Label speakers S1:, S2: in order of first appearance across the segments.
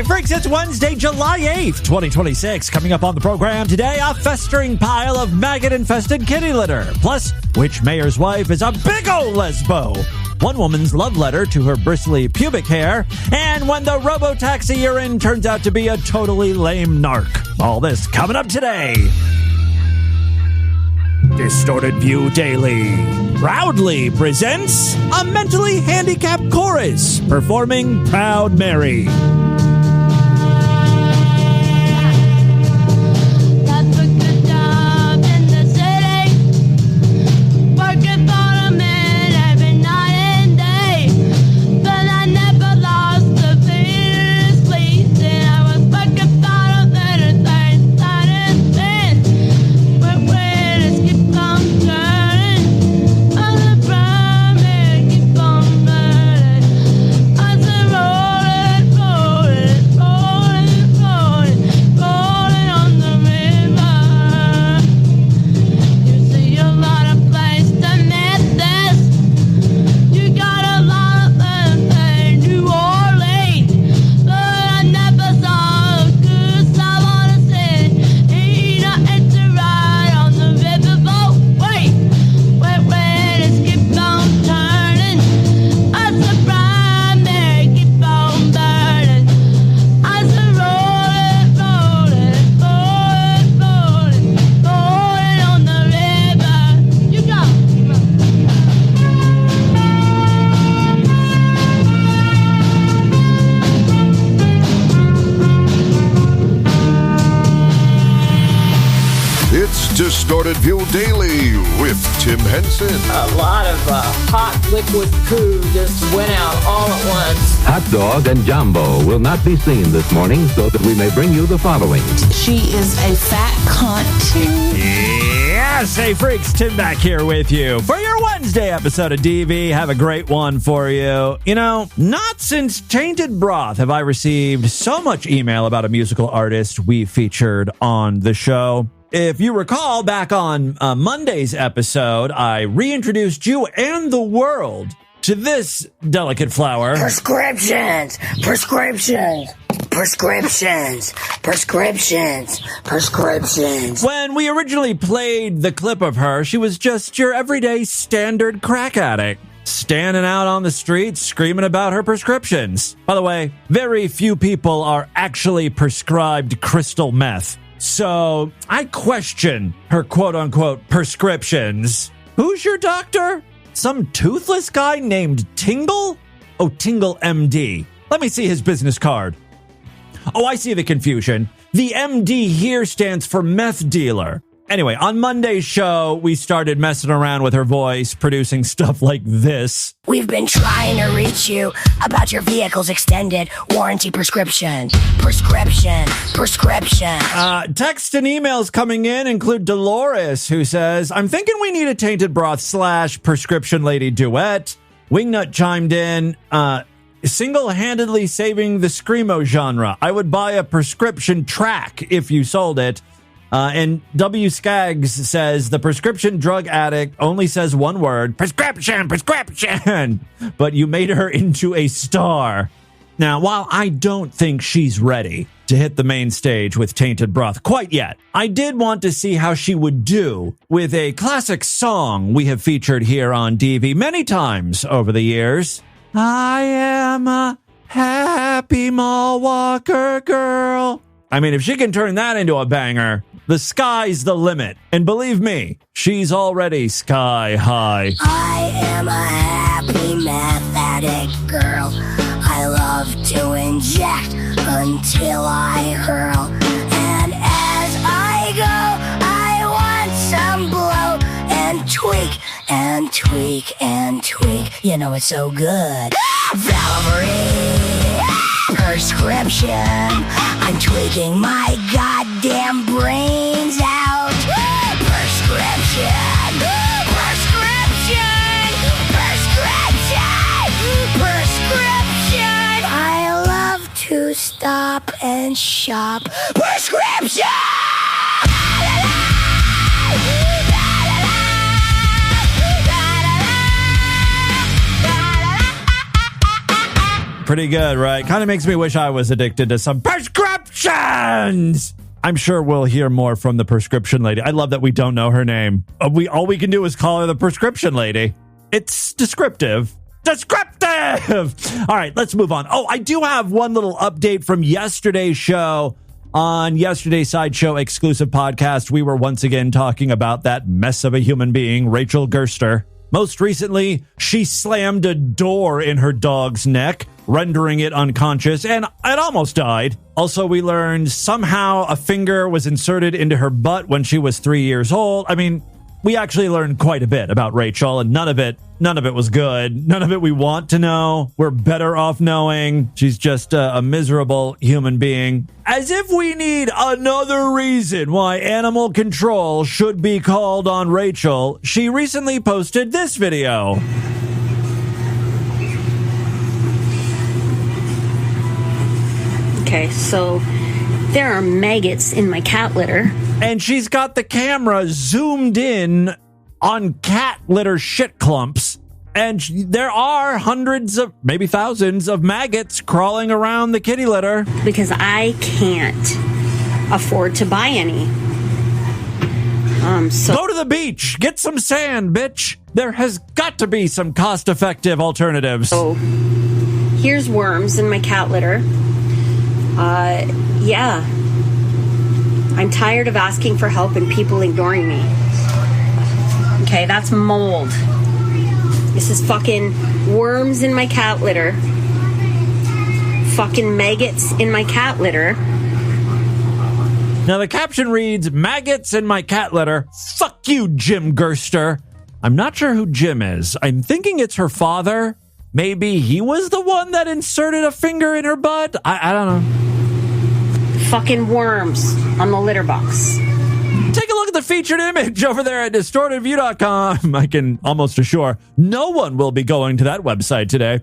S1: Freaks, it's Wednesday, July 8th, 2026. Coming up on the program today, a festering pile of maggot-infested kitty litter. Plus, which mayor's wife is a big ol' lesbo? One woman's love letter to her bristly pubic hair. And when the robo-taxi urine turns out to be a totally lame narc. All this coming up today. Distorted View Daily proudly presents a mentally handicapped chorus performing Proud Mary.
S2: Distorted View Daily with Tim Henson.
S3: A lot of hot liquid poo just went out all at once.
S4: Hot dog and Jumbo will not be seen this morning, so that we may bring you the following.
S5: She is a fat cunt.
S1: Yes, hey freaks, Tim back here with you for your Wednesday episode of DV. Have a great one for you. You know, not since Tainted Broth have I received so much email about a musical artist we featured on the show. If you recall, back on Monday's episode, I reintroduced you and the world to this delicate flower.
S6: Prescriptions! Prescriptions! Prescriptions! Prescriptions! Prescriptions!
S1: When we originally played the clip of her, she was just your everyday standard crack addict, standing out on the street screaming about her prescriptions. By the way, very few people are actually prescribed crystal meth. So I question her quote-unquote prescriptions. Who's your doctor? Some toothless guy named Tingle? Oh, Tingle MD. Let me see his business card. Oh, I see the confusion. The MD here stands for meth dealer. Anyway, on Monday's show, we started messing around with her voice, producing stuff like this.
S6: We've been trying to reach you about your vehicle's extended warranty prescription. Prescription. Prescription.
S1: Text and emails coming in include Dolores, who says, I'm thinking we need a Tainted Broth / Prescription Lady duet. Wingnut chimed in, single-handedly saving the Screamo genre. I would buy a prescription track if you sold it. And W. Skaggs says, the prescription drug addict only says one word, prescription, prescription, but you made her into a star. Now, while I don't think she's ready to hit the main stage with Tainted Broth quite yet, I did want to see how she would do with a classic song we have featured here on DV many times over the years. I am a happy mall walker girl. I mean, if she can turn that into a banger, the sky's the limit. And believe me, she's already sky high.
S6: I am a happy meth addict girl. I love to inject until I hurl. And as I go, I want some blow and tweak and tweak and tweak. You know it's so good. Valerie! Prescription. I'm tweaking my goddamn brains out. Prescription. Prescription. Prescription. Prescription. I love to stop and shop. Prescription.
S1: Pretty good, right? Kind of makes me wish I was addicted to some prescriptions. I'm sure we'll hear more from the prescription lady. I love that we don't know her name. All we can do is call her the prescription lady. It's descriptive. Descriptive! All right, let's move on. Oh, I do have one little update from yesterday's show. On yesterday's Sideshow exclusive podcast, we were once again talking about that mess of a human being, Rachel Gerster. Most recently, she slammed a door in her dog's neck, rendering it unconscious, and it almost died. Also, we learned somehow a finger was inserted into her butt when she was 3 years old. I mean, we actually learned quite a bit about Rachel, and none of it was good. None of it we want to know. We're better off knowing she's just a miserable human being. As if we need another reason why animal control should be called on Rachel, she recently posted this video.
S7: Okay, so there are maggots in my cat litter.
S1: And she's got the camera zoomed in on cat litter shit clumps. And there are hundreds of, maybe thousands of maggots crawling around the kitty litter.
S7: Because I can't afford to buy any. So
S1: go to the beach. Get some sand, bitch. There has got to be some cost-effective alternatives.
S7: So here's worms in my cat litter. Yeah. I'm tired of asking for help and people ignoring me. Okay, that's mold. This is fucking worms in my cat litter. Fucking maggots in my cat litter.
S1: Now the caption reads, maggots in my cat litter. Fuck you, Jim Gerster. I'm not sure who Jim is. I'm thinking it's her father. Maybe he was the one that inserted a finger in her butt? I don't know.
S7: Fucking worms on the litter box.
S1: Take a look at the featured image over there at distortedview.com. I can almost assure no one will be going to that website today.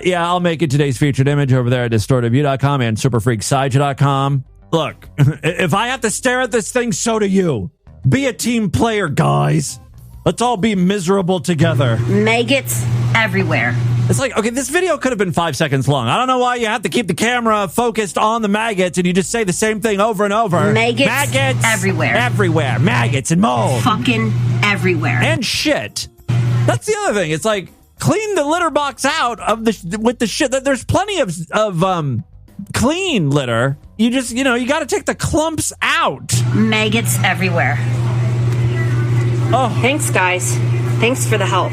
S1: Yeah, I'll make it today's featured image over there at distortedview.com and superfreaksideshow.com. Look, if I have to stare at this thing, so do you. Be a team player, guys. Let's all be miserable together.
S7: Maggots everywhere.
S1: It's like, okay, this video could have been 5 seconds long. I don't know why you have to keep the camera focused on the maggots and you just say the same thing over and over.
S7: Maggots everywhere.
S1: Everywhere. Maggots and mold.
S7: Fucking everywhere.
S1: And shit. That's the other thing. It's like, clean the litter box out of with the shit. There's plenty of clean litter. You just, you got to take the clumps out.
S7: Maggots everywhere.
S1: Oh,
S7: thanks, guys. Thanks for the help.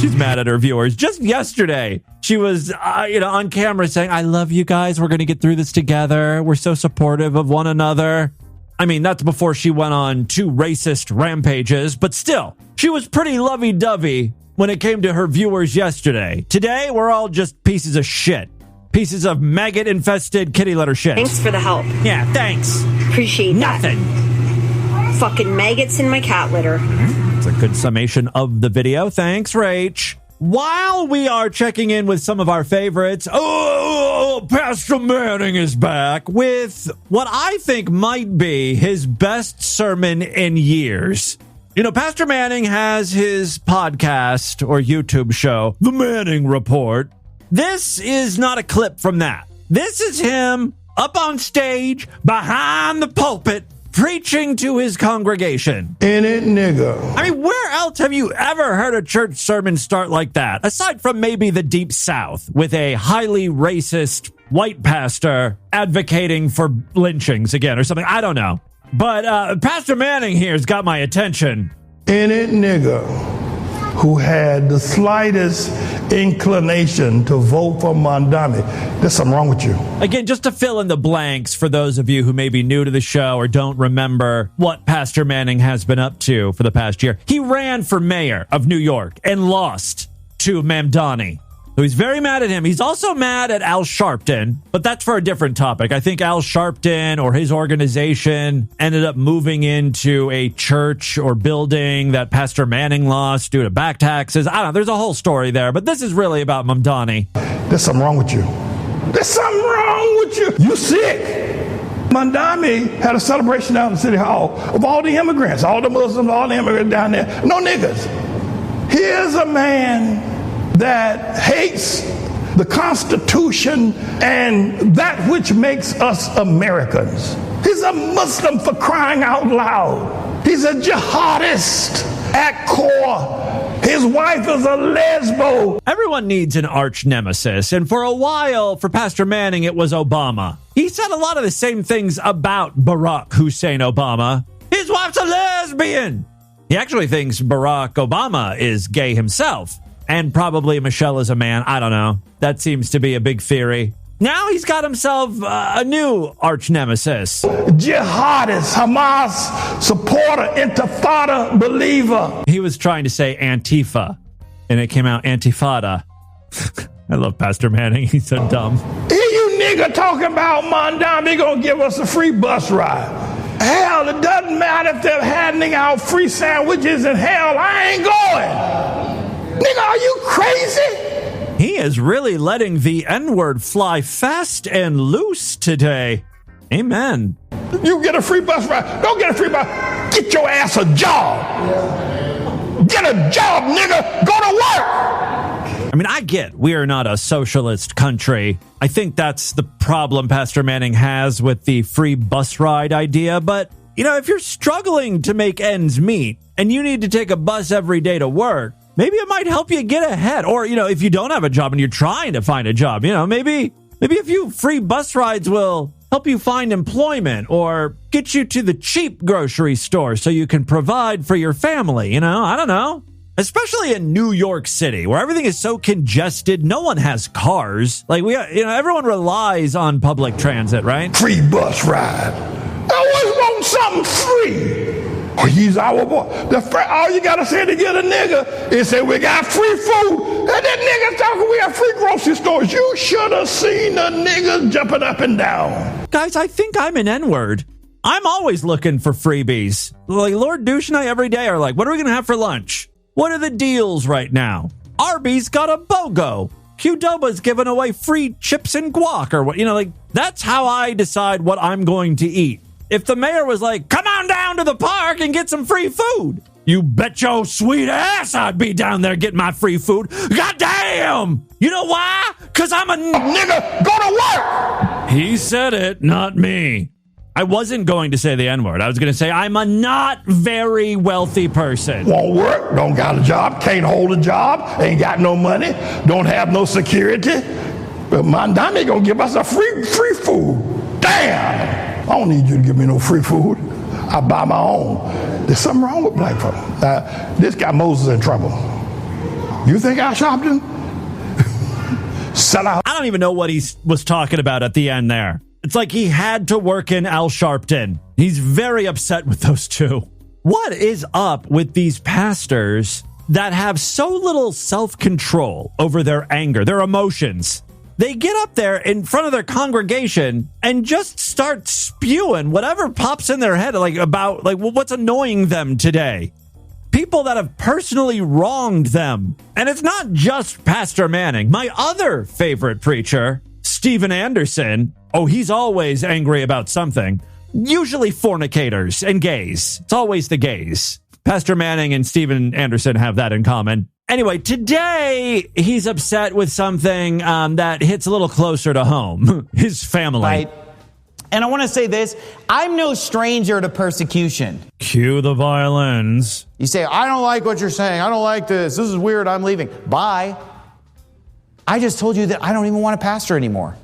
S1: She's mad at her viewers. Just yesterday, she was, on camera saying, I love you guys. We're going to get through this together. We're so supportive of one another. I mean, that's before she went on 2 racist rampages, but still, she was pretty lovey-dovey when it came to her viewers yesterday. Today, we're all just pieces of shit. Pieces of maggot-infested kitty litter shit.
S7: Thanks for the help.
S1: Yeah, thanks.
S7: Appreciate
S1: Nothing.
S7: That. Fucking maggots in my cat litter.
S1: It's a good summation of the video. Thanks, Rach. While we are checking in with some of our favorites, Pastor Manning is back with what I think might be his best sermon in years. Pastor Manning has his podcast or YouTube show, The Manning Report. This is not a clip from that. This is him up on stage, behind the pulpit, preaching to his congregation.
S8: In it, nigga.
S1: I mean, where else have you ever heard a church sermon start like that? Aside from maybe the Deep South, with a highly racist white pastor advocating for lynchings again or something. I don't know. But Pastor Manning here's got my attention.
S8: In it, nigga, who had the slightest inclination to vote for Mondani. There's something wrong with you.
S1: Again, just to fill in the blanks for those of you who may be new to the show or don't remember what Pastor Manning has been up to for the past year. He ran for mayor of New York and lost to Mamdani. So he's very mad at him. He's also mad at Al Sharpton, but that's for a different topic. I think Al Sharpton or his organization ended up moving into a church or building that Pastor Manning lost due to back taxes. I don't know. There's a whole story there, but this is really about Mamdani.
S8: There's something wrong with you. There's something wrong with you. You sick. Mamdani had a celebration down in City Hall of all the immigrants, all the Muslims, all the immigrants down there. No niggas. Here's a man that hates the Constitution, and that which makes us Americans. He's a Muslim, for crying out loud. He's a jihadist at core. His wife is a lesbo.
S1: Everyone needs an arch nemesis, and for a while, for Pastor Manning, it was Obama. He said a lot of the same things about Barack Hussein Obama. His wife's a lesbian. He actually thinks Barack Obama is gay himself, and probably Michelle is a man. I don't know. That seems to be a big theory. Now he's got himself a new arch nemesis.
S8: Jihadist, Hamas supporter, intifada believer.
S1: He was trying to say Antifa, and it came out Antifada. I love Pastor Manning. He's so dumb.
S8: Here you nigga talking about Mondami gonna give us a free bus ride. Hell, it doesn't matter if they're handing out free sandwiches in hell. I ain't going. Nigga, are you crazy?
S1: He is really letting the N-word fly fast and loose today. Amen.
S8: You get a free bus ride. Don't get a free bus. Get your ass a job. Get a job, nigga. Go to work.
S1: I mean, I get we are not a socialist country. I think that's the problem Pastor Manning has with the free bus ride idea. But, you know, if you're struggling to make ends meet and you need to take a bus every day to work, maybe it might help you get ahead. Or, you know, if you don't have a job and you're trying to find a job, you know, maybe a few free bus rides will help you find employment or get you to the cheap grocery store so you can provide for your family. You know, I don't know. Especially in New York City, where everything is so congested, no one has cars. Like, everyone relies on public transit, right?
S8: Free bus ride. I always want something free. Oh, he's our boy. All you gotta say to get a nigga is say, we got free food. And that nigga talking, we have free grocery stores. You should have seen the niggas jumping up and down.
S1: Guys, I think I'm an N-word. I'm always looking for freebies. Like, Lord Douche and I every day are like, what are we gonna have for lunch? What are the deals right now? Arby's got a BOGO. Qdoba's giving away free chips and guac or what, you know, like, that's how I decide what I'm going to eat. If the mayor was like, come on down to the park and get some free food, you bet your sweet ass I'd be down there getting my free food. Goddamn! You know why? Because I'm a
S8: nigga. Go to work!
S1: He said it, not me. I wasn't going to say the N-word. I was going to say I'm a not very wealthy person.
S8: Won't work, don't got a job, can't hold a job, ain't got no money, don't have no security. But Mondami gonna give us a free food. Damn! I don't need you to give me no free food. I buy my own. There's something wrong with black folk. This got Moses in trouble. You think I shopped him? Sell out.
S1: I don't even know what he was talking about at the end there. It's like he had to work in Al Sharpton. He's very upset with those two. What is up with these pastors that have so little self-control over their anger, their emotions? They get up there in front of their congregation and just start spewing whatever pops in their head, about what's annoying them today. People that have personally wronged them. And it's not just Pastor Manning. My other favorite preacher, Steven Anderson, he's always angry about something. Usually fornicators and gays. It's always the gays. Pastor Manning and Steven Anderson have that in common. Anyway, today he's upset with something that hits a little closer to home. His family.
S9: Right. And I want to say this. I'm no stranger to persecution.
S1: Cue the violins.
S9: You say, I don't like what you're saying. I don't like this. This is weird. I'm leaving. Bye. I just told you that I don't even want to pastor anymore.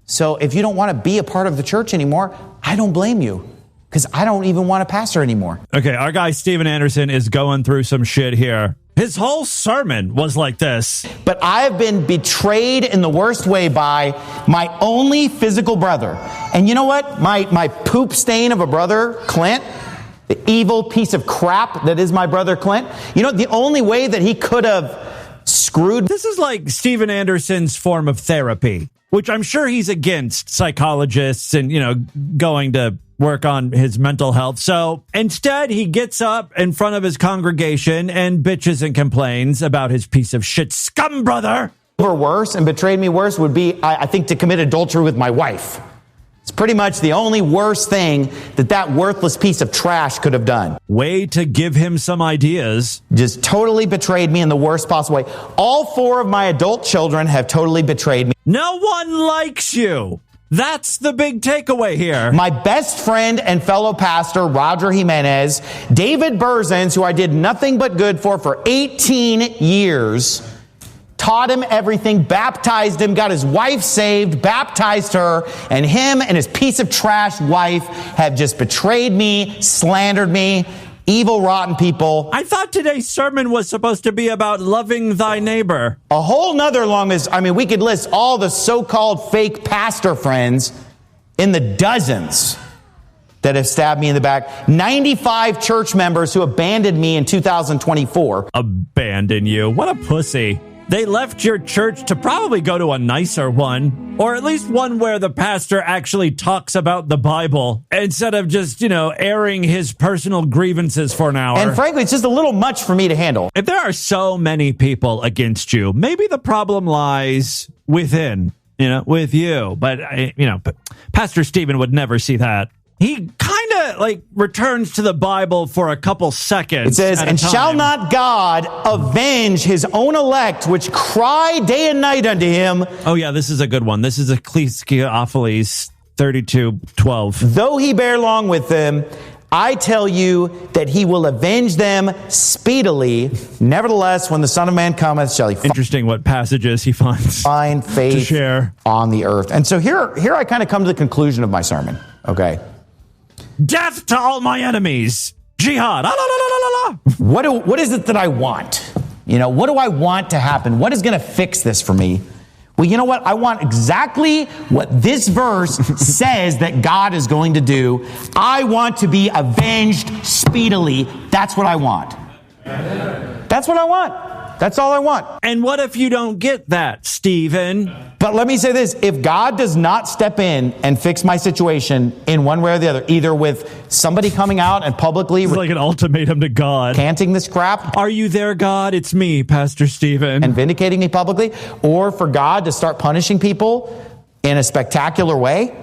S9: So if you don't want to be a part of the church anymore, I don't blame you, because I don't even want to pastor anymore.
S1: Okay, our guy Steven Anderson is going through some shit here. His whole sermon was like this.
S9: But I have been betrayed in the worst way by my only physical brother. And you know what? My poop stain of a brother, Clint, the evil piece of crap that is my brother Clint. You know, the only way that he could have screwed.
S1: This is like Steven Anderson's form of therapy, which I'm sure he's against psychologists and, going to work on his mental health. So instead, he gets up in front of his congregation and bitches and complains about his piece of shit scum brother.
S9: Or worse, and betrayed me worse, would be, I think, to commit adultery with my wife. It's pretty much the only worst thing that worthless piece of trash could have done.
S1: Way to give him some ideas.
S9: Just totally betrayed me in the worst possible way. All 4 of my adult children have totally betrayed me.
S1: No one likes you. That's the big takeaway here.
S9: My best friend and fellow pastor, Roger Jimenez, David Berzins, who I did nothing but good for 18 years, taught him everything, baptized him, got his wife saved, baptized her, and him and his piece of trash wife have just betrayed me, slandered me. Evil, rotten people.
S1: I thought today's sermon was supposed to be about loving thy neighbor.
S9: A whole nother long list. I mean, we could list all the so-called fake pastor friends in the dozens that have stabbed me in the back. 95 church members who abandoned me in 2024.
S1: Abandon you? What a pussy. They left your church to probably go to a nicer one, or at least one where the pastor actually talks about the Bible instead of just, airing his personal grievances for an hour.
S9: And frankly, it's just a little much for me to handle.
S1: If there are so many people against you, maybe the problem lies within, with you. But, but Pastor Stephen would never see that. He kind of returns to the Bible for a couple seconds.
S9: It says, and shall not God avenge his own elect, which cry day and night unto him?
S1: Oh, yeah, this is a good one. This is Ecclesiastes 32:12.
S9: Though he bear long with them, I tell you that he will avenge them speedily. Nevertheless, when the Son of Man cometh, shall he
S1: Interesting what passages he
S9: find faith
S1: to share
S9: on the earth. And so here I kind of come to the conclusion of my sermon. Okay.
S1: Death to all my enemies. Jihad.
S9: What is it that I want? What do I want to happen? What is going to fix this for me? Well, you know what? I want exactly what this verse says that God is going to do. I want to be avenged speedily. That's what I want. That's what I want. That's all I want.
S1: And what if you don't get that, Stephen?
S9: But let me say this. If God does not step in and fix my situation in one way or the other, either with somebody coming out and publicly...
S1: It's like an ultimatum to God.
S9: ...canting this crap.
S1: Are you there, God? It's me, Pastor Stephen.
S9: And vindicating me publicly. Or for God to start punishing people in a spectacular way.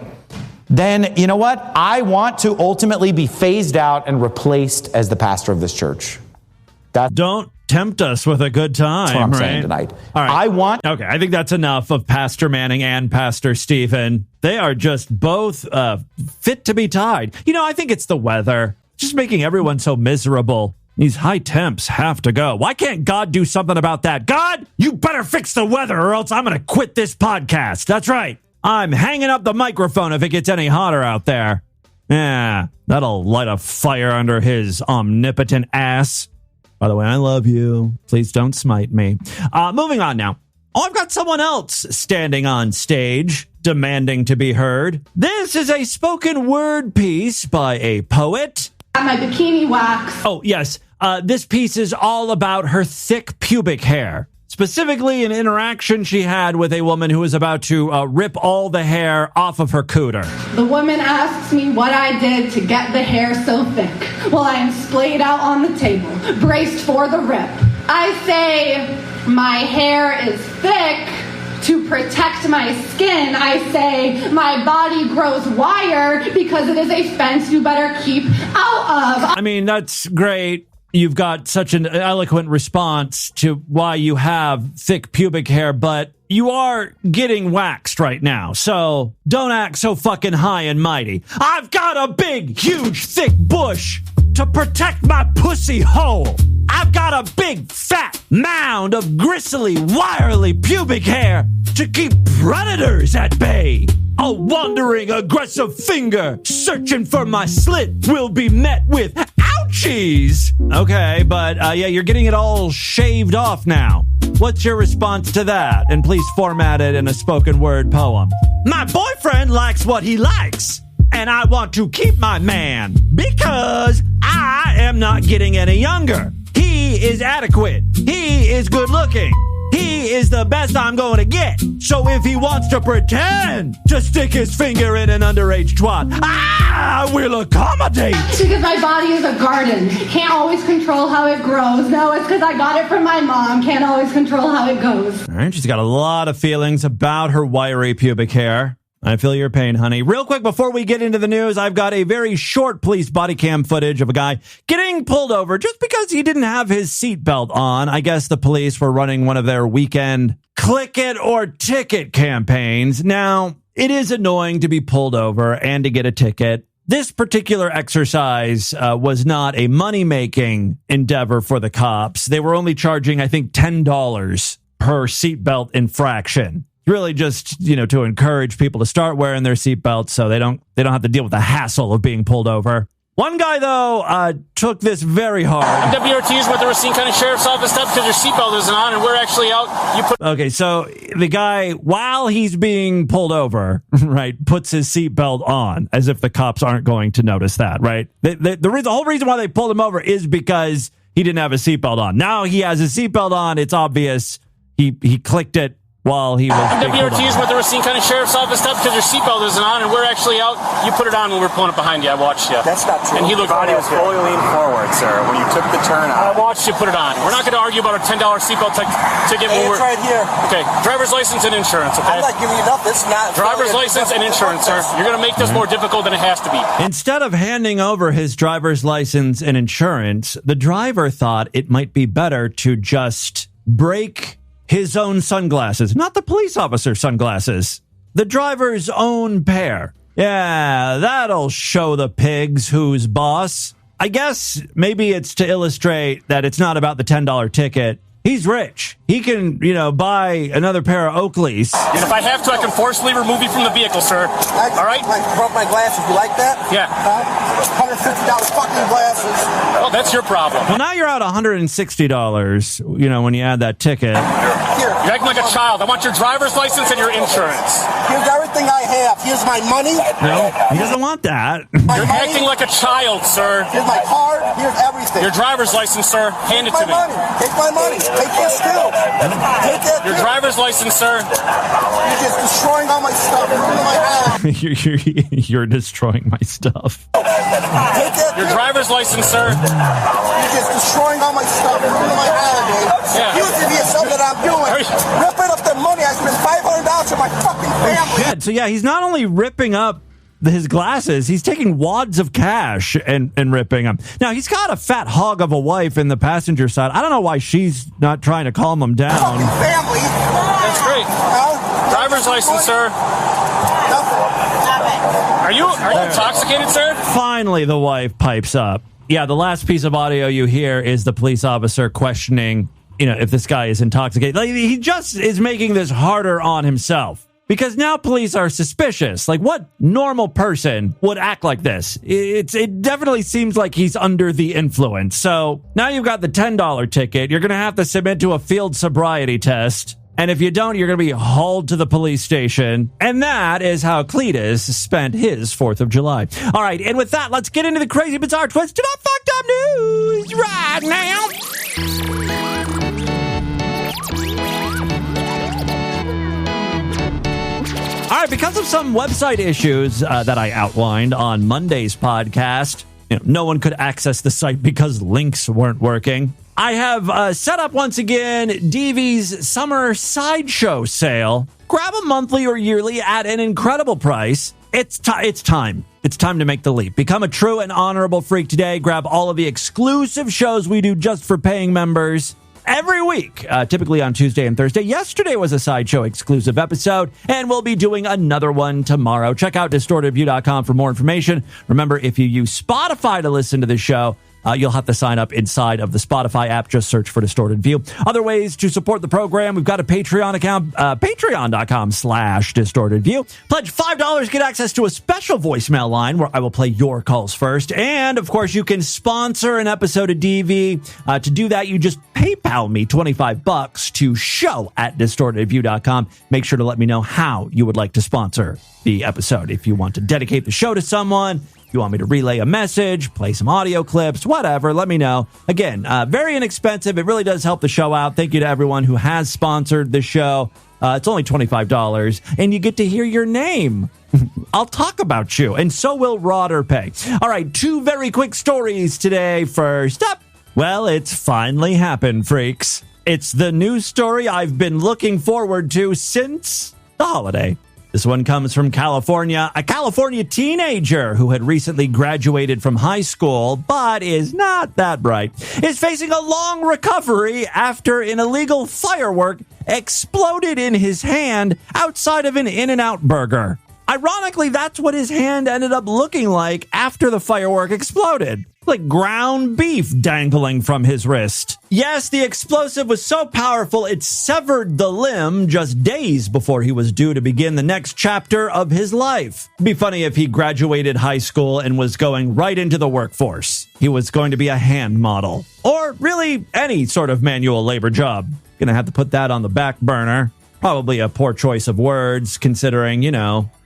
S9: Then, you know what? I want to ultimately be phased out and replaced as the pastor of this church.
S1: Don't tempt us with a good time.
S9: That's what I'm saying tonight.
S1: All right. Okay, I think that's enough of Pastor Manning and Pastor Stephen. They are just both fit to be tied. I think it's the weather. Just making everyone so miserable. These high temps have to go. Why can't God do something about that? God, you better fix the weather or else I'm going to quit this podcast. That's right. I'm hanging up the microphone if it gets any hotter out there. Yeah, that'll light a fire under his omnipotent ass. By the way, I love you. Please don't smite me. Moving on now. Oh, I've got someone else standing on stage, demanding to be heard. This is a spoken word piece by a poet.
S10: My bikini wax.
S1: Oh, yes. This piece is all about her thick pubic hair. Specifically, an interaction she had with a woman who was about to rip all the hair off of her cooter.
S10: The woman asks me what I did to get the hair so thick. Well, I am splayed out on the table, braced for the rip. I say, my hair is thick to protect my skin. I say, my body grows wire because it is a fence you better keep out of.
S1: I mean, that's great. You've got such an eloquent response to why you have thick pubic hair, but you are getting waxed right now, so don't act so fucking high and mighty. I've got a big, huge, thick bush to protect my pussy hole. I've got a big, fat mound of gristly, wirely pubic hair to keep predators at bay. A wandering, aggressive finger searching for my slit will be met with ouchies. Okay, but yeah, you're getting it all shaved off now. What's your response to that? And please format it in a spoken word poem. My boyfriend likes what he likes, and I want to keep my man because I am not getting any younger. He is adequate. He is good looking. He is the best I'm going to get. So if he wants to pretend to stick his finger in an underage twat, I will accommodate.
S10: Because my body is a garden. Can't always control how it grows. No, it's because I got it from my mom. Can't always control how it goes.
S1: All right, she's got a lot of feelings about her wiry pubic hair. I feel your pain, honey. Real quick, before we get into the news, I've got a very short police body cam footage of a guy getting pulled over just because he didn't have his seatbelt on. I guess the police were running one of their weekend click it or ticket campaigns. Now, it is annoying to be pulled over and to get a ticket. This particular exercise was not a money-making endeavor for the cops. They were only charging, I think, $10 per seatbelt infraction. Really just, to encourage people to start wearing their seatbelts so they don't have to deal with the hassle of being pulled over. One guy, though, took this very hard.
S11: WRTs with the Racine County Sheriff's Office stuff because your seatbelt isn't on and we're actually out.
S1: Okay, so the guy, while he's being pulled over, right, puts his seatbelt on as if the cops aren't going to notice that, right? The whole reason why they pulled him over is because he didn't have his seatbelt on. Now he has his seatbelt on. It's obvious he clicked it while he was
S11: WRTs with the Racine County Sheriff's Office stuff because your seatbelt isn't on and we're actually out. You put it on when we were pulling up behind you. I watched you.
S12: That's not true.
S11: And he looked
S12: body was fully leaned forward, sir, when you took the turn
S11: I
S12: out.
S11: watched you put it on. We're not going to argue about a $10 seatbelt ticket when we're
S12: right here.
S11: Okay, driver's license and insurance, okay?
S12: I'm not giving you enough. It's not
S11: driver's license and insurance, sir. You're going to make this more difficult than it has to be.
S1: Instead of handing over his driver's license and insurance, the driver thought it might be better to just break his own sunglasses, not the police officer's sunglasses, the driver's own pair. Yeah, that'll show the pigs who's boss. I guess maybe it's to illustrate that it's not about the $10 ticket. He's rich. He can, buy another pair of Oakleys.
S11: And if I have to, I can forcibly remove you from the vehicle, sir. All right?
S12: I broke my glasses. You like that?
S11: Yeah.
S12: $150 fucking glasses.
S11: Well, that's your problem.
S1: Well, now you're out $160, when you add that ticket.
S12: Here.
S11: You're acting like a child. I want your driver's license and your insurance.
S12: Here's everything I have. Here's my money.
S1: No, he doesn't want that.
S11: You're acting like a child, sir.
S12: Here's my card. Here's everything.
S11: Your driver's license, sir. Hand it to me.
S12: Take my money. Take this too. Take that
S11: Your driver's license, sir.
S12: You're just destroying all my stuff.
S1: You're destroying my stuff.
S12: Take that
S11: Your driver's license, sir.
S12: You're just destroying all my stuff. My holiday.
S11: Yeah.
S12: Using me as something I'm doing. Ripping up the money. I spent $500 for my fucking family.
S1: Shit. So yeah, he's not only ripping up his glasses, he's taking wads of cash and ripping them. Now, he's got a fat hog of a wife in the passenger side. I don't know why she's not trying to calm him down.
S12: Fucking family.
S11: That's great. Driver's license, sir. Are you intoxicated, sir?
S1: Finally, the wife pipes up. Yeah, the last piece of audio you hear is the police officer questioning, if this guy is intoxicated. Like, he just is making this harder on himself. Because now police are suspicious. Like, what normal person would act like this? It definitely seems like he's under the influence. So now you've got the $10 ticket. You're going to have to submit to a field sobriety test. And if you don't, you're going to be hauled to the police station. And that is how Cletus spent his 4th of July. All right, and with that, let's get into the crazy, bizarre, twisted up, fucked up news right now. All right, because of some website issues that I outlined on Monday's podcast, no one could access the site because links weren't working. I have set up once again DV's summer sideshow sale. Grab a monthly or yearly at an incredible price. It's time. It's time to make the leap. Become a true and honorable freak today. Grab all of the exclusive shows we do just for paying members every week, typically on Tuesday and Thursday. Yesterday was a Sideshow exclusive episode, and we'll be doing another one tomorrow. Check out distortedview.com for more information. Remember, if you use Spotify to listen to the show, you'll have to sign up inside of the Spotify app. Just search for Distorted View. Other ways to support the program, we've got a Patreon account, patreon.com/distortedview. Pledge $5, get access to a special voicemail line where I will play your calls first. And, of course, you can sponsor an episode of DV. To do that, you just PayPal me $25 to show@distortedview.com. Make sure to let me know how you would like to sponsor the episode. If you want to dedicate the show to someone, you want me to relay a message, play some audio clips, whatever, let me know. Again, very inexpensive. It really does help the show out. Thank you to everyone who has sponsored the show. It's only $25, and you get to hear your name. I'll talk about you, and so will Rod or Pay. All right, 2 very quick stories today. First up, well, it's finally happened, freaks. It's the news story I've been looking forward to since the holiday. This one comes from California. A California teenager who had recently graduated from high school, but is not that bright, is facing a long recovery after an illegal firework exploded in his hand outside of an In-N-Out burger. Ironically, that's what his hand ended up looking like after the firework exploded. Like ground beef dangling from his wrist. Yes, the explosive was so powerful it severed the limb just days before he was due to begin the next chapter of his life. It'd be funny if he graduated high school and was going right into the workforce. He was going to be a hand model. Or really any sort of manual labor job. Gonna have to put that on the back burner. Probably a poor choice of words, considering,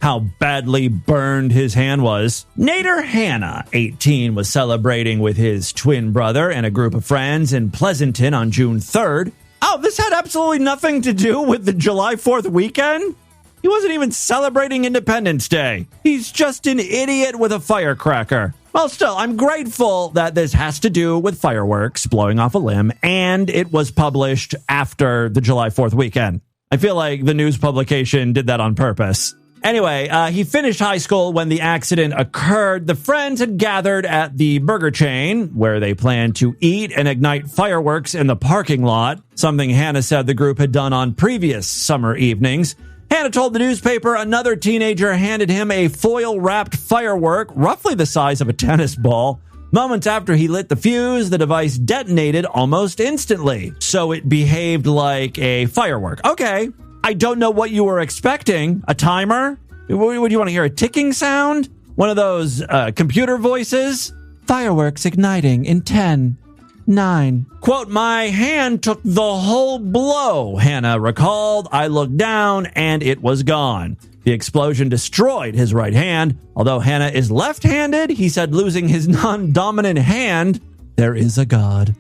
S1: how badly burned his hand was. Nader Hannah, 18, was celebrating with his twin brother and a group of friends in Pleasanton on June 3rd. Oh, this had absolutely nothing to do with the July 4th weekend? He wasn't even celebrating Independence Day. He's just an idiot with a firecracker. Well, still, I'm grateful that this has to do with fireworks blowing off a limb, and it was published after the July 4th weekend. I feel like the news publication did that on purpose. Anyway, he finished high school when the accident occurred. The friends had gathered at the burger chain where they planned to eat and ignite fireworks in the parking lot, something Hannah said the group had done on previous summer evenings. Hannah told the newspaper another teenager handed him a foil-wrapped firework, roughly the size of a tennis ball. Moments after he lit the fuse, the device detonated almost instantly. So it behaved like a firework. Okay, I don't know what you were expecting. A timer? Would you want to hear a ticking sound? One of those computer voices? Fireworks igniting in 10, 9. Quote, my hand took the whole blow, Hannah recalled. I looked down and it was gone. The explosion destroyed his right hand. Although Hannah is left-handed, he said losing his non-dominant hand, there is a God.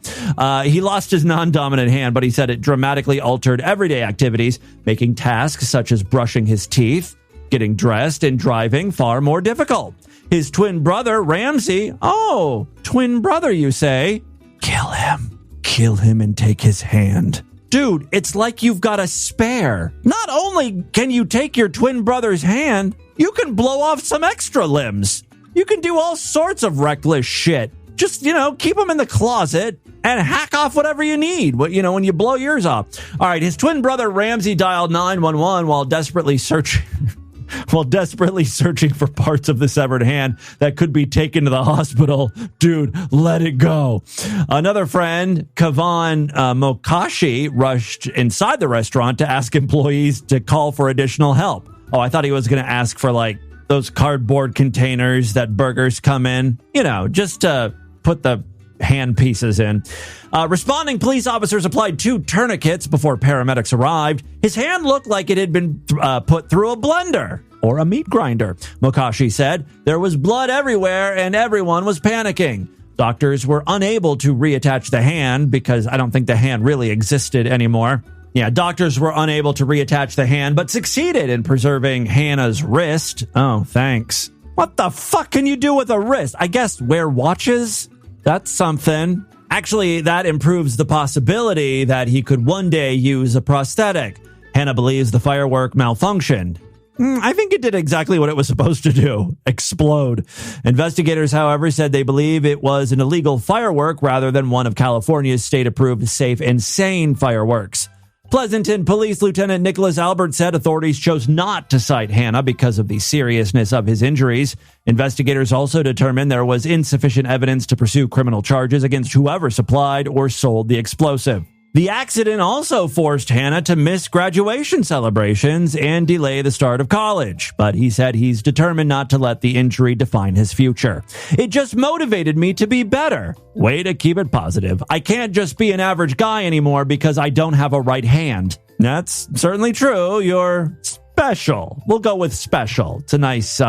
S1: He lost his non-dominant hand, but he said it dramatically altered everyday activities, making tasks such as brushing his teeth, getting dressed, and driving far more difficult. His twin brother, Ramsey, twin brother, you say? Kill him. Kill him and take his hand. Dude, it's like you've got a spare. Not only can you take your twin brother's hand, you can blow off some extra limbs. You can do all sorts of reckless shit. Just, keep them in the closet and hack off whatever you need, when you blow yours off. All right, his twin brother Ramsey dialed 911 while desperately searching for parts of the severed hand that could be taken to the hospital. Dude, let it go. Another friend, Kavan Mokashi, rushed inside the restaurant to ask employees to call for additional help. Oh, I thought he was going to ask for, those cardboard containers that burgers come in, just to put the hand pieces in. Responding police officers applied 2 tourniquets before paramedics arrived. His hand looked like it had been put through a blender or a meat grinder, Mokashi said. There was blood everywhere and everyone was panicking. Doctors were unable to reattach the hand because I don't think the hand really existed anymore. Yeah, doctors were unable to reattach the hand, but succeeded in preserving Hannah's wrist. Oh, thanks. What the fuck can you do with a wrist? I guess wear watches? That's something. Actually, that improves the possibility that he could one day use a prosthetic. Hannah believes the firework malfunctioned. I think it did exactly what it was supposed to do, explode. Investigators, however, said they believe it was an illegal firework rather than one of California's state-approved safe and sane fireworks. Pleasanton Police Lieutenant Nicholas Albert said authorities chose not to cite Hannah because of the seriousness of his injuries. Investigators also determined there was insufficient evidence to pursue criminal charges against whoever supplied or sold the explosive. The accident also forced Hannah to miss graduation celebrations and delay the start of college, but he said he's determined not to let the injury define his future. It just motivated me to be better. Way to keep it positive. I can't just be an average guy anymore because I don't have a right hand. That's certainly true. You're special. We'll go with special. It's a nice,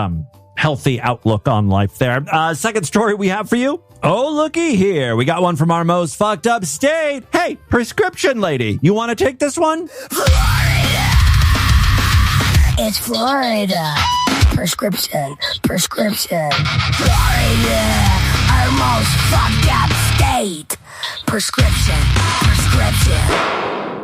S1: healthy outlook on life there. Second story we have for you. Oh, looky here. We got one from our most fucked up state. Hey, prescription lady, you want to take this one?
S6: Florida! It's Florida. Prescription. Florida, our most fucked up state. Prescription.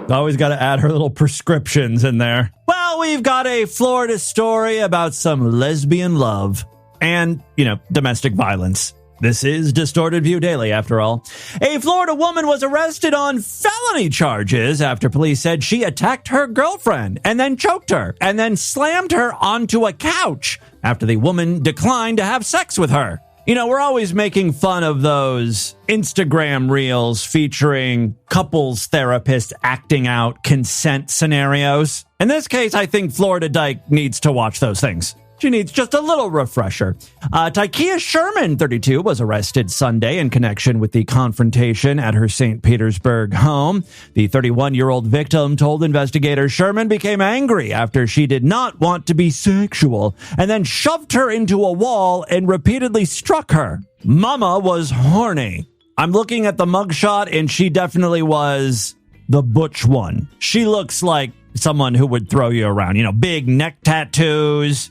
S1: Always got to add her little prescriptions in there. Well, we've got a Florida story about some lesbian love and, domestic violence. This is Distorted View Daily, after all. A Florida woman was arrested on felony charges after police said she attacked her girlfriend and then choked her and then slammed her onto a couch after the woman declined to have sex with her. We're always making fun of those Instagram reels featuring couples therapists acting out consent scenarios. In this case, I think Florida Dyke needs to watch those things. She needs just a little refresher. Tykeia Sherman, 32, was arrested Sunday in connection with the confrontation at her St. Petersburg home. The 31-year-old victim told investigators Sherman became angry after she did not want to be sexual and then shoved her into a wall and repeatedly struck her. Mama was horny. I'm looking at the mugshot, and she definitely was the butch one. She looks like someone who would throw you around. Big neck tattoos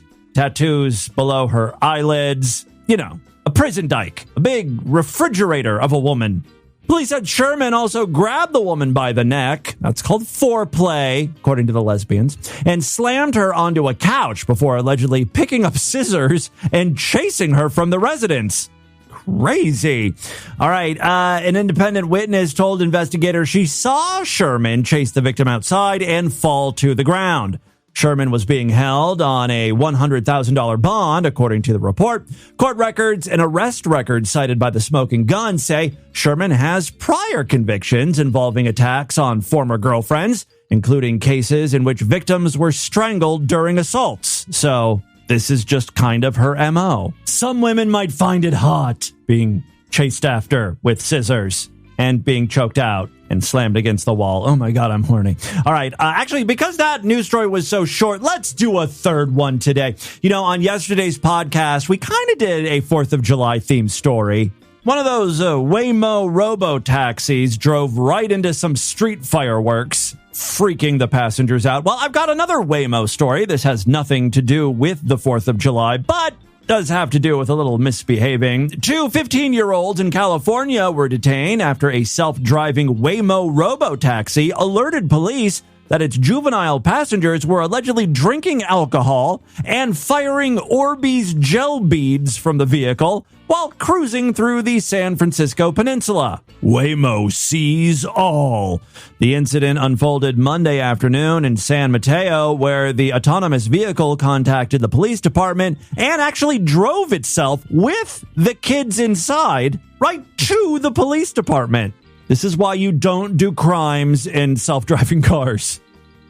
S1: below her eyelids, a prison dyke, a big refrigerator of a woman. Police said Sherman also grabbed the woman by the neck, that's called foreplay, according to the lesbians, and slammed her onto a couch before allegedly picking up scissors and chasing her from the residence. Crazy. All right. An independent witness told investigators she saw Sherman chase the victim outside and fall to the ground. Sherman was being held on a $100,000 bond, according to the report. Court records and arrest records cited by the Smoking Gun say Sherman has prior convictions involving attacks on former girlfriends, including cases in which victims were strangled during assaults. So this is just kind of her MO. Some women might find it hot being chased after with scissors and being choked out and slammed against the wall. Oh my God, I'm horny. All right. Actually, because that news story was so short, let's do a third one today. On yesterday's podcast, we kind of did a 4th of July themed story. One of those Waymo robo-taxis drove right into some street fireworks, freaking the passengers out. Well, I've got another Waymo story. This has nothing to do with the 4th of July, but does have to do with a little misbehaving. 2 15-year-olds in California were detained after a self-driving Waymo robo-taxi alerted police that its juvenile passengers were allegedly drinking alcohol and firing Orbeez gel beads from the vehicle while cruising through the San Francisco peninsula. Waymo sees all. The incident unfolded Monday afternoon in San Mateo, where the autonomous vehicle contacted the police department and actually drove itself with the kids inside right to the police department. This is why you don't do crimes in self-driving cars.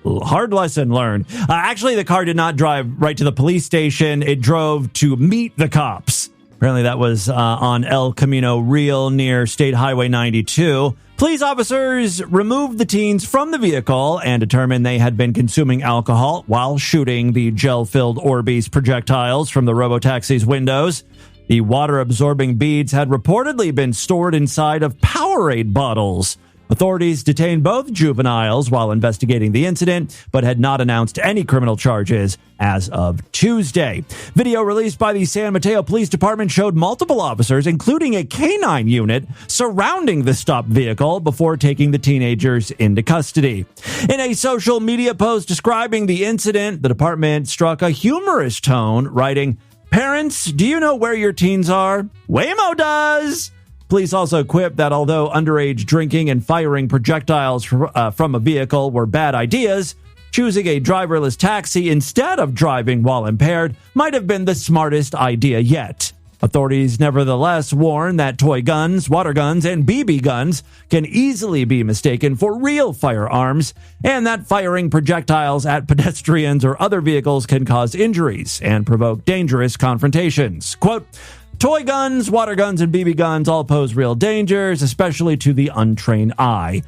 S1: Hard lesson learned. Actually, the car did not drive right to the police station. It drove to meet the cops. Apparently, that was on El Camino Real near State Highway 92. Police officers removed the teens from the vehicle and determined they had been consuming alcohol while shooting the gel-filled Orbeez projectiles from the robo-taxi's windows. The water-absorbing beads had reportedly been stored inside of Powerade bottles. Authorities detained both juveniles while investigating the incident, but had not announced any criminal charges as of Tuesday. Video released by the San Mateo Police Department showed multiple officers, including a canine unit, surrounding the stopped vehicle before taking the teenagers into custody. In a social media post describing the incident, the department struck a humorous tone, writing, "Parents, do you know where your teens are? Waymo does!" Police also quipped that although underage drinking and firing projectiles from a vehicle were bad ideas, choosing a driverless taxi instead of driving while impaired might have been the smartest idea yet. Authorities nevertheless warn that toy guns, water guns, and BB guns can easily be mistaken for real firearms, and that firing projectiles at pedestrians or other vehicles can cause injuries and provoke dangerous confrontations. Quote, "Toy guns, water guns, and BB guns all pose real dangers, especially to the untrained eye."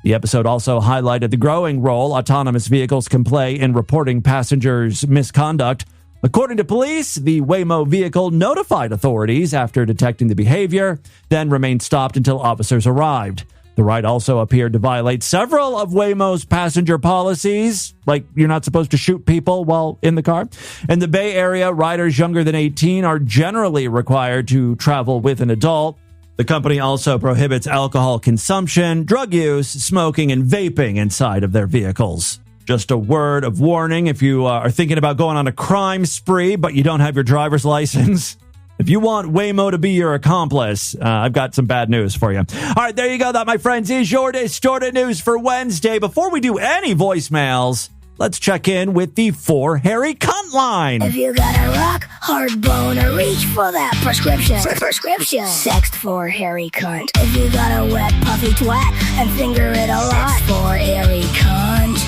S1: The episode also highlighted the growing role autonomous vehicles can play in reporting passengers' misconduct. According to police, the Waymo vehicle notified authorities after detecting the behavior, then remained stopped until officers arrived. The ride also appeared to violate several of Waymo's passenger policies, like you're not supposed to shoot people while in the car. In the Bay Area, riders younger than 18 are generally required to travel with an adult. The company also prohibits alcohol consumption, drug use, smoking, and vaping inside of their vehicles. Just a word of warning if you are thinking about going on a crime spree, but you don't have your driver's license. If you want Waymo to be your accomplice, I've got some bad news for you. All right, there you go. That, my friends, is your Distorted News for Wednesday. Before we do any voicemails, let's check in with the For Harry Cunt line.
S6: If you got a rock, hard bone, or reach for that prescription. Sext for Harry Cunt. If you got a wet, puffy twat and finger it a lot. For Harry Cunt.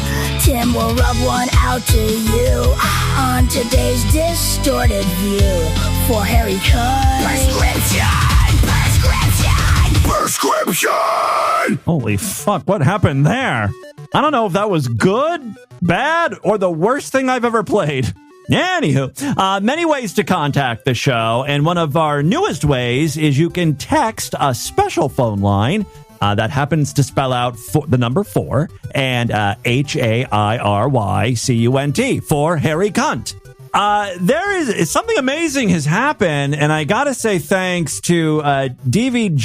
S6: Tim will rub one out to you on today's Distorted View. For Harry Cunt.
S2: Prescription!
S1: Holy fuck, what happened there? I don't know if that was good, bad, or the worst thing I've ever played. Anywho, many ways to contact the show, and one of our newest ways is you can text a special phone line that happens to spell out the number 4 and HAIRYCUNT, for Harry Cunt. There is something amazing has happened, and I gotta say thanks to DV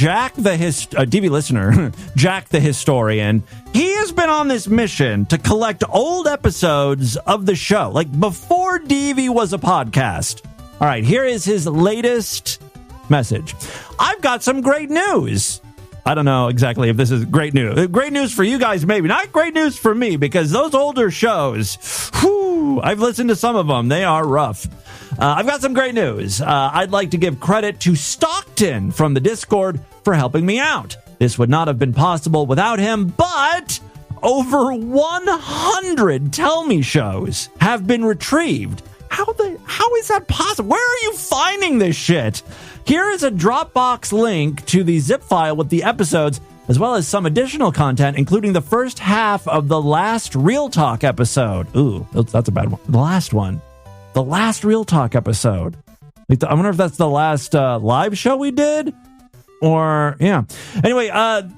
S1: listener, Jack the Historian. He has been on this mission to collect old episodes of the show, like before DV was a podcast. All right, here is his latest message. I've got some great news. I don't know exactly if this is great news. Great news for you guys, maybe. Not great news for me, because those older shows, I've listened to some of them. They are rough. I've got some great news. I'd like to give credit to Stockton from the Discord for helping me out. This would not have been possible without him, but over 100 Tell Me shows have been retrieved. How is that possible? Where are you finding this shit? Here is a Dropbox link to the zip file with the episodes, as well as some additional content, including the first half of the last Real Talk episode. Ooh, that's a bad one. The last one. The last Real Talk episode. I wonder if that's the last live show we did? Or, yeah. Anyway, and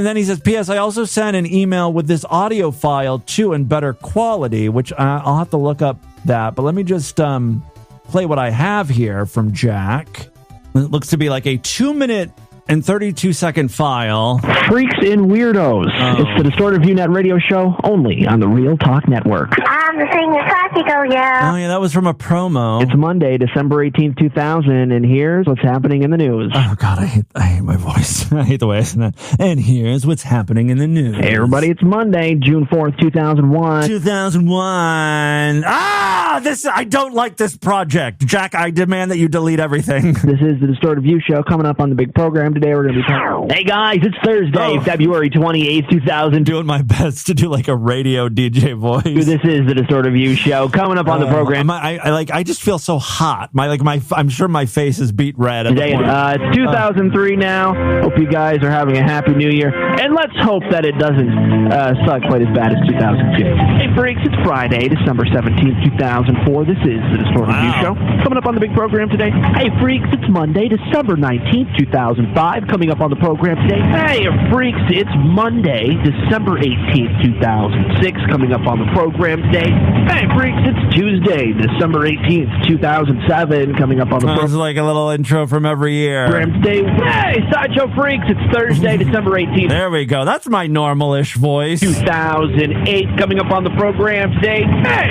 S1: then he says, P.S. I also sent an email with this audio file, too, in better quality, which I'll have to look up that. But let me just play what I have here from Jack. It looks to be like a 2-minute and 32-second file.
S13: Freaks and Weirdos. It's the Distorted ViewNet radio show, only on the Real Talk Network.
S6: I'm the senior classical, yeah.
S1: Oh, yeah, that was from a promo.
S13: It's Monday, December 18th, 2000, and here's what's happening in the news.
S1: Oh, God, I hate my voice. I hate the way I say that. And here's what's happening in the news.
S13: Hey, everybody, it's Monday, June 4th, 2001.
S1: 2001. I don't like this project. Jack, I demand that you delete everything.
S13: This is the Distorted View show coming up on the big program. Today we're going to be talking. Hey guys, it's Thursday, February 28th, 2000.
S1: Doing my best to do like a radio DJ voice.
S13: This is the Distorted View show coming up on the program.
S1: I just feel so hot. I'm sure my face is beat red.
S13: Today it's 2003 now. Hope you guys are having a happy new year, and let's hope that it doesn't suck quite as bad as 2002. Hey freaks, it's Friday, December 17th, 2004. This is the Distorted View show coming up on the big program today. Hey freaks, it's Monday, December 19th, 2005. Coming up on the program today. Hey, freaks, it's Monday, December 18th, 2006. Coming up on the program today. Hey, freaks, it's Tuesday, December 18th, 2007. Coming up on the program.
S1: It's like a little intro from every year.
S13: Today. Hey, Sideshow Freaks, it's Thursday, December 18th.
S1: There we go. That's my normal-ish voice.
S13: 2008. Coming up on the program today. Hey,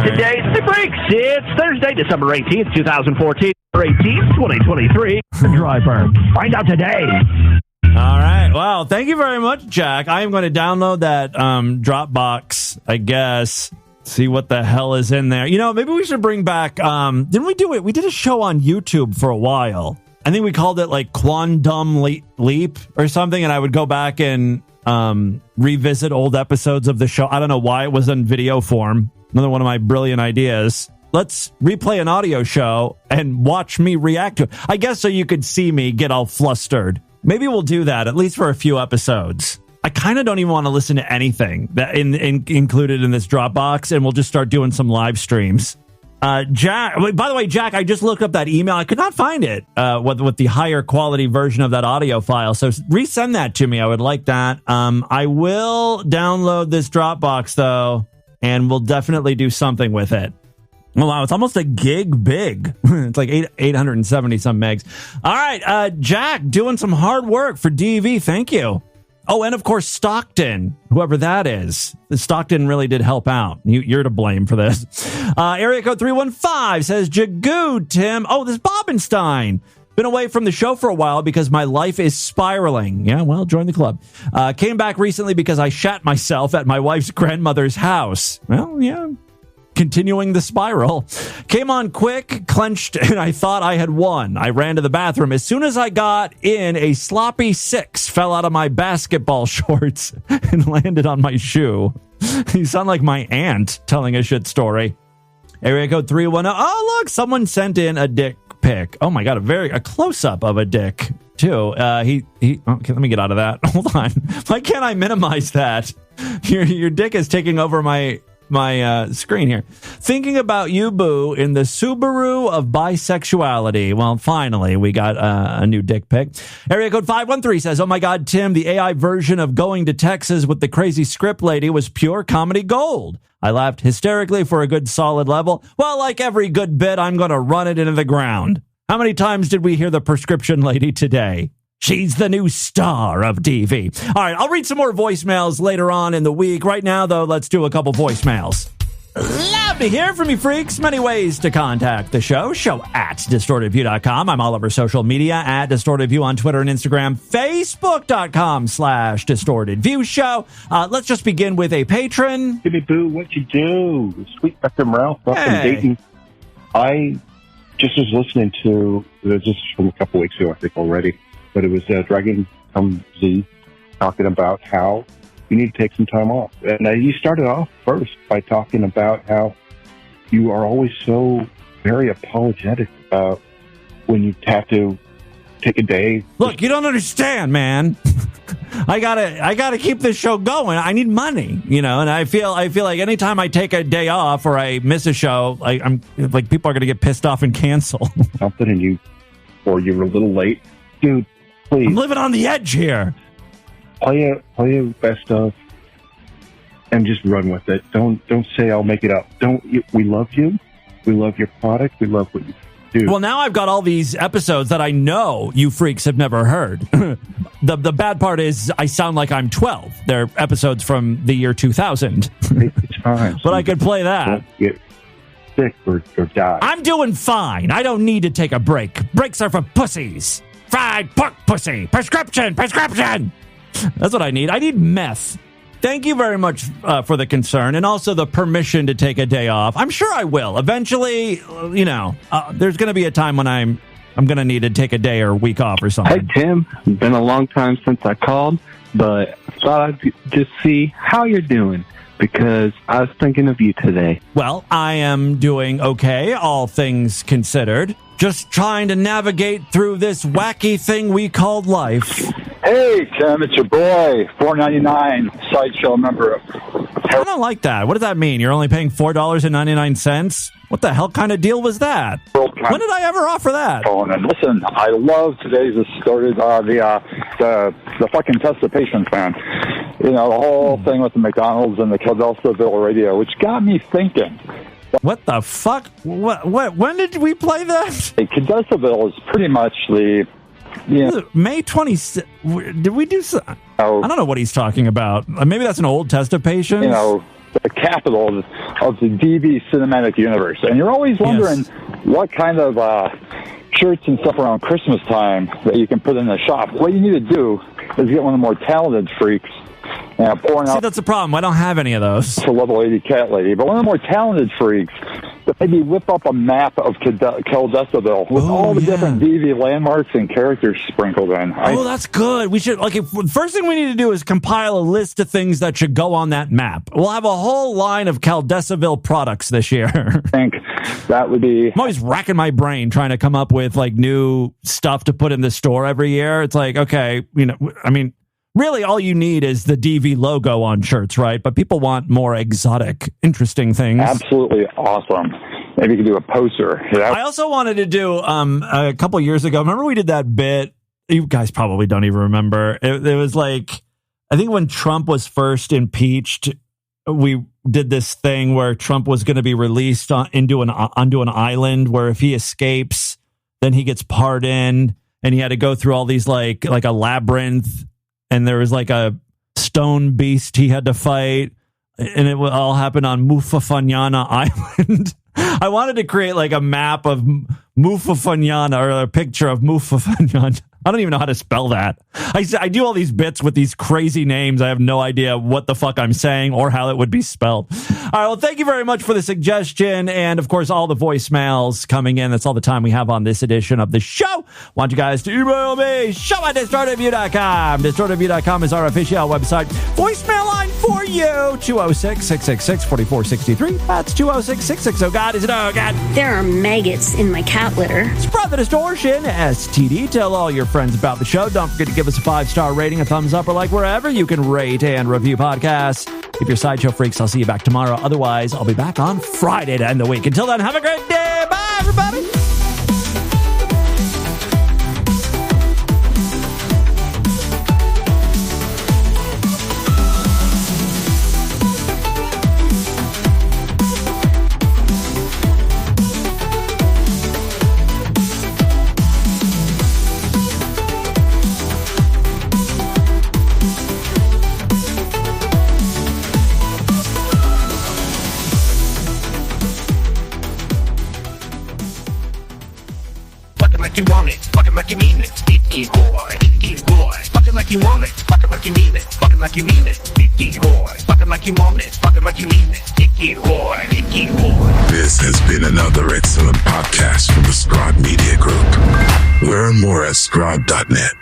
S13: today's the freaks. It's Thursday, December 18th, 2014. 18th, 2023. Dry burn. Find out today.
S1: All right. Wow. Thank you very much, Jack. I am going to download that Dropbox, I guess. See what the hell is in there. You know, maybe we should bring back, didn't we do it? We did a show on YouTube for a while. I think we called it like Quantum Leap or something. And I would go back and revisit old episodes of the show. I don't know why it was in video form. Another one of my brilliant ideas. Let's replay an audio show and watch me react to it. I guess so you could see me get all flustered. Maybe we'll do that, at least for a few episodes. I kind of don't even want to listen to anything that included in this Dropbox, and we'll just start doing some live streams. Jack, by the way, Jack, I just looked up that email. I could not find it with the higher quality version of that audio file. So resend that to me. I would like that. I will download this Dropbox, though, and we'll definitely do something with it. Oh, wow, it's almost a gig big. It's like 870 some megs. All right, Jack, doing some hard work for DV. Thank you. Oh, and of course, Stockton, whoever that is. Stockton really did help out. You're to blame for this. Area code 315 says, Jagoo, Tim. Oh, this is Bobenstein. Been away from the show for a while because my life is spiraling. Yeah, well, join the club. Came back recently because I shat myself at my wife's grandmother's house. Well, yeah. Continuing the spiral. Came on quick, clenched, and I thought I had won. I ran to the bathroom. As soon as I got in, a sloppy 6 fell out of my basketball shorts and landed on my shoe. You sound like my aunt telling a shit story. Area code 310. Oh, look, someone sent in a dick pic. Oh my God, a close-up of a dick, too. Okay, let me get out of that. Hold on. Why can't I minimize that? Your dick is taking over my screen here. Thinking about you, boo, in the Subaru of bisexuality. Well, finally, we got a new dick pic. Area code 513 says, oh my God, Tim, the AI version of Going to Texas with the crazy script lady was pure comedy gold. I laughed hysterically for a good solid level. Well, like every good bit, I'm going to run it into the ground. How many times did we hear the prescription lady today? She's the new star of TV. All right, I'll read some more voicemails later on in the week. Right now, though, let's do a couple voicemails. Love to hear from you, freaks. Many ways to contact the show. Show at distortedview.com. I'm all over social media at distortedview on Twitter and Instagram. Facebook.com/distortedviewshow. Let's just begin with a patron.
S14: Jimmy Boo, what you do? Sweet Dr. Ralph up in Dayton. I just was listening to, this is from a couple weeks ago, I think, already. But it was Dragon Z talking about how you need to take some time off. And you started off first by talking about how you are always so very apologetic about when you have to take a day.
S1: Look, you don't understand, man. I gotta keep this show going. I need money, and I feel like anytime I take a day off or I miss a show, I'm like people are gonna get pissed off and cancel.
S14: Something in you, or you're a little late, dude. Please.
S1: I'm living on the edge here.
S14: Play a best of, and just run with it. Don't say I'll make it up. We love you. We love your product. We love what you do.
S1: Well, now I've got all these episodes that I know you freaks have never heard. The bad part is I sound like I'm 12. They're episodes from the year 2000.
S14: It's fine.
S1: But I could play that.
S14: Don't get sick or die.
S1: I'm doing fine. I don't need to take a break. Breaks are for pussies. Fried pork pussy. Prescription. That's what I need. I need meth. Thank you very much for the concern and also the permission to take a day off. I'm sure I will. Eventually, there's going to be a time when I'm going to need to take a day or a week off or something.
S15: Hey, Tim. Been a long time since I called, but thought I'd just see how you're doing because I was thinking of you today.
S1: Well, I am doing okay, all things considered. Just trying to navigate through this wacky thing we called life.
S16: Hey, Tim, it's your boy, $4.99 sideshow member.
S1: I don't like that. What does that mean? You're only paying $4.99? What the hell kind of deal was that? When did I ever offer that?
S16: Oh, and listen, I love today's started the fucking test the patient plan. The whole thing with the McDonald's and the Philadelphia radio, which got me thinking.
S1: What the fuck? What? When did we play that?
S16: Cadesaville is pretty much the...
S1: May 26th. Did we do some... I don't know what he's talking about. Maybe that's an old test of patients.
S16: The capital of the DV cinematic universe. And you're always wondering what kind of shirts and stuff around Christmas time that you can put in the shop. What you need to do is get one of the more talented freaks.
S1: See, that's the problem. I don't have any of those.
S16: It's a level 80 cat lady. But one of the more talented freaks that maybe whip up a map of Cadesaville with all the different DV landmarks and characters sprinkled in.
S1: That's good. We should, first thing we need to do is compile a list of things that should go on that map. We'll have a whole line of Cadesaville products this year.
S16: I think that would be...
S1: I'm always racking my brain trying to come up with, new stuff to put in the store every year. It's like, okay, really, all you need is the DV logo on shirts, right? But people want more exotic, interesting things.
S16: Absolutely awesome. Maybe you could do a poster.
S1: I also wanted to do, a couple years ago, remember we did that bit? You guys probably don't even remember. It was I think when Trump was first impeached, we did this thing where Trump was going to be released onto an island where if he escapes, then he gets pardoned. And he had to go through all these, like a labyrinth and there was like a stone beast he had to fight, and it all happened on Mufafanyana Island. I wanted to create like a map of Mufafanyana, or a picture of Mufafanyana. I don't even know how to spell that. I do all these bits with these crazy names. I have no idea what the fuck I'm saying or how it would be spelled. All right, well, thank you very much for the suggestion. And, of course, all the voicemails coming in. That's all the time we have on this edition of the show. Want you guys to email me, show@distortedview.com. Distortedview.com is our official website. Voicemail line for you, 206-666-4463. That's 206-660-GOD. Is it oh, God?
S7: There are maggots in my cat litter.
S1: Spread the distortion, STD. Tell all your friends about the show. Don't forget to give us a 5-star rating, a thumbs up, or like wherever you can rate and review podcasts. If you're Sideshow Freaks, I'll see you back tomorrow. Otherwise, I'll be back on Friday to end the week. Until then, have a great day. Bye, everybody.
S17: You want it, fucking like you mean it, boy, fucking like you want it, fucking like you mean it, fucking like you mean it, boy, fucking like you want it, fucking like you mean it, boy.
S2: This has been another excellent podcast from the Scribe Media Group. Learn more at scribe.net.